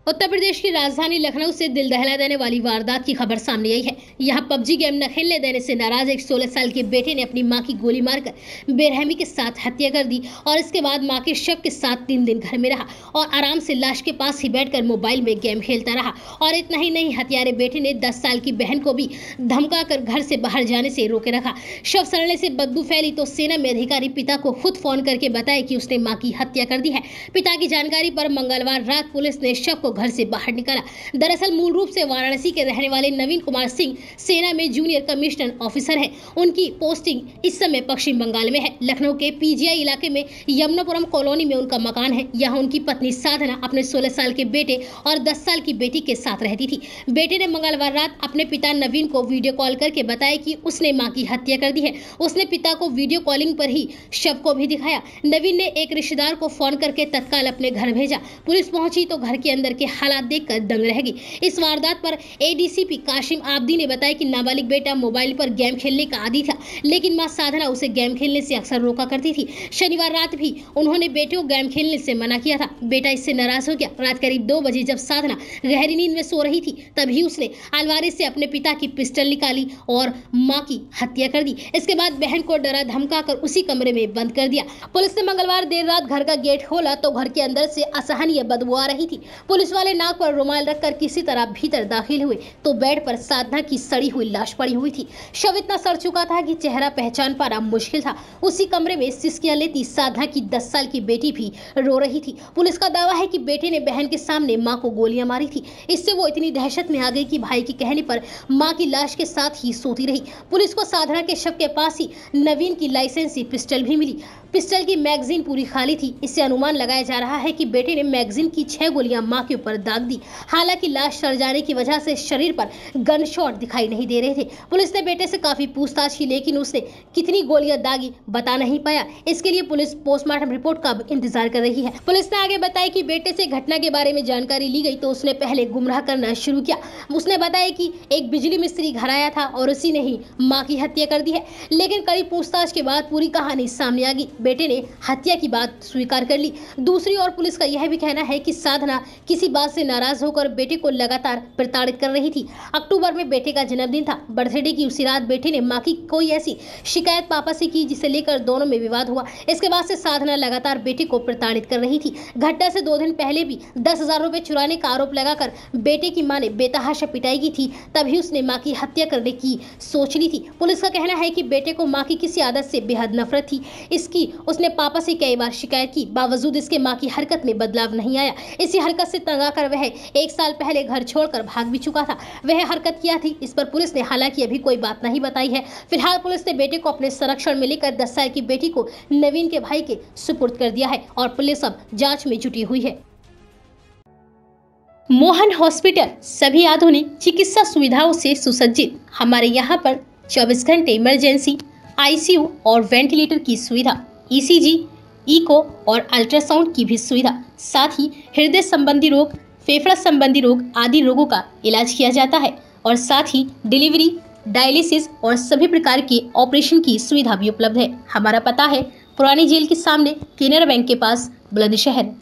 उत्तर प्रदेश की राजधानी लखनऊ से दिल दहला देने वाली वारदात की खबर सामने आई है। यहां पबजी गेम न खेलने देने से नाराज एक 16 साल के बेटे ने अपनी मां की गोली मारकर बेरहमी के साथ हत्या कर दी और इसके बाद मां के शव के साथ 3 दिन घर में रहा और आराम से लाश के पास ही बैठकर मोबाइल में गेम खेलता रहा। और इतना ही नहीं, हत्यारे बेटे ने 10 साल की बहन को भी धमकाकर घर से बाहर जाने से रोके रखा। शव सड़ने से बदबू फैली तो सेना में अधिकारी पिता को खुद फोन करके बताया कि उसने मां की हत्या कर दी है। पिता की जानकारी पर मंगलवार रात पुलिस ने शव को घर से बाहर निकाला। दरअसल मूल रूप से वाराणसी के रहने वाले नवीन कुमार सिंह सेना में जूनियर कमिश्नर ऑफिसर हैं। उनकी पोस्टिंग इस समय पश्चिम बंगाल में है। लखनऊ के पीजीआई इलाके में यमुनापुरम कॉलोनी में उनका मकान है। यहाँ उनकी पत्नी साधना अपने 16 साल के बेटे और 10 साल की बेटी के साथ रहती थी। बेटे ने मंगलवार रात अपने पिता नवीन को वीडियो कॉल करके बताया कि उसने मां की हत्या कर दी है। उसने पिता को वीडियो कॉलिंग पर ही शव को भी दिखाया। नवीन ने एक रिश्तेदार को फोन करके तत्काल अपने घर भेजा। पुलिस पहुंची तो घर के अंदर के हालात देखकर दंग रह गई। इस वारदात पर एडीसीपी काशिम आब्दी ने बताया कि नाबालिग बेटा मोबाइल पर गेम खेलने का आदी था, लेकिन मां साधना उसे गेम खेलने से अक्सर रोका करती थी। शनिवार रात भी उन्होंने बेटे को गेम खेलने से मना किया था। बेटा इससे नाराज हो गया। रात करीब 2 बजे जब साधना गहरी नींद में सो रही थी, तभी उसने अलमारी से अपने पिता की पिस्टल निकाली और मां की हत्या कर दी। इसके बाद बहन को डरा धमका कर उसी कमरे में बंद कर दिया। पुलिस ने मंगलवार देर रात घर का गेट खोला तो घर के अंदर से असहनीय बदबू आ रही थी। पुलिस वाले नाक पर रुमाल रखकर किसी तरह भीतर दाखिल हुए तो बेड पर साधना की सड़ी हुई लाश पड़ी हुई थी। शव इतना सड़ चुका था कि चेहरा पहचान पाना मुश्किल था। उसी कमरे में सिसकियां लेती साधना की 10 साल की बेटी भी रो रही थी। पुलिस का दावा है कि बेटे ने बहन के सामने मां को गोलियां मारी थी। इससे वो इतनी दहशत में आ गई कि भाई के कहने पर मां की लाश के साथ ही सोती रही। पुलिस को साधना के शव के पास ही नवीन की लाइसेंसी पिस्टल भी मिली। पिस्टल की मैगजीन पूरी खाली थी। इससे अनुमान लगाया जा रहा है कि बेटे ने मैगजीन की 6 गोलियां मां के ऊपर दाग दी। हालांकि लाश सड़ जाने की वजह से शरीर पर गन शॉट दिखाई नहीं दे रहे थे। पुलिस ने बेटे से काफी पूछताछ की, लेकिन उसने कितनी गोलियां दागी बता नहीं पाया। इसके लिए पुलिस पोस्टमार्टम रिपोर्ट का इंतजार कर रही है। पुलिस ने आगे बताया कि बेटे से घटना के बारे में जानकारी ली गई तो उसने पहले गुमराह करना शुरू किया। उसने बताया कि एक बिजली मिस्त्री घर आया था और उसी ने ही मां की हत्या कर दी है, लेकिन कड़ी पूछताछ के बाद पूरी कहानी सामने आ गई। बेटे ने हत्या की बात स्वीकार कर ली। दूसरी ओर पुलिस का यह भी कहना है कि साधना किसी बात से नाराज होकर बेटे को लगातार प्रताड़ित कर रही थी। अक्टूबर में बेटे का जन्मदिन था। बर्थडे की उसी रात बेटे ने मां की कोई ऐसी शिकायत पापा से की जिसे लेकर दोनों में विवाद हुआ। इसके बाद से साधना लगातार बेटे को प्रताड़ित कर रही थी। घटना से 2 दिन पहले भी 10,000 रुपए चुराने का आरोप लगाकर बेटे की मां ने बेतहाशा पिटाई की थी। तभी उसने मां की हत्या करने की सोच ली थी। पुलिस का कहना है कि बेटे को मां की किसी आदत से बेहद नफरत थी। इसकी उसने पापा से कई बार शिकायत की, बावजूद इसके मां की हरकत में बदलाव नहीं आया। इसी हरकत से तंग आकर वह 1 साल पहले घर छोड़कर भाग भी चुका था। वह हरकत किया थी, इस पर पुलिस ने हालांकि अभी कोई बात नहीं बताई है। फिलहाल पुलिस ने बेटे को अपने संरक्षण में लेकर 10 साल की बेटी को नवीन के भाई के सुपुर्द कर दिया है और पुलिस अब जांच में जुटी हुई है। मोहन हॉस्पिटल सभी आधुनिक चिकित्सा सुविधाओं से सुसज्जित। हमारे यहाँ पर 24 घंटे इमरजेंसी, आईसीयू और वेंटिलेटर की सुविधा, ईसीजी, इको और अल्ट्रासाउंड की भी सुविधा, साथ ही हृदय संबंधी रोग, फेफड़ा संबंधी रोग आदि रोगों का इलाज किया जाता है और साथ ही डिलीवरी, डायलिसिस और सभी प्रकार के ऑपरेशन की सुविधा भी उपलब्ध है। हमारा पता है पुरानी जेल के सामने, केनरा बैंक के पास, बुलंदशहर।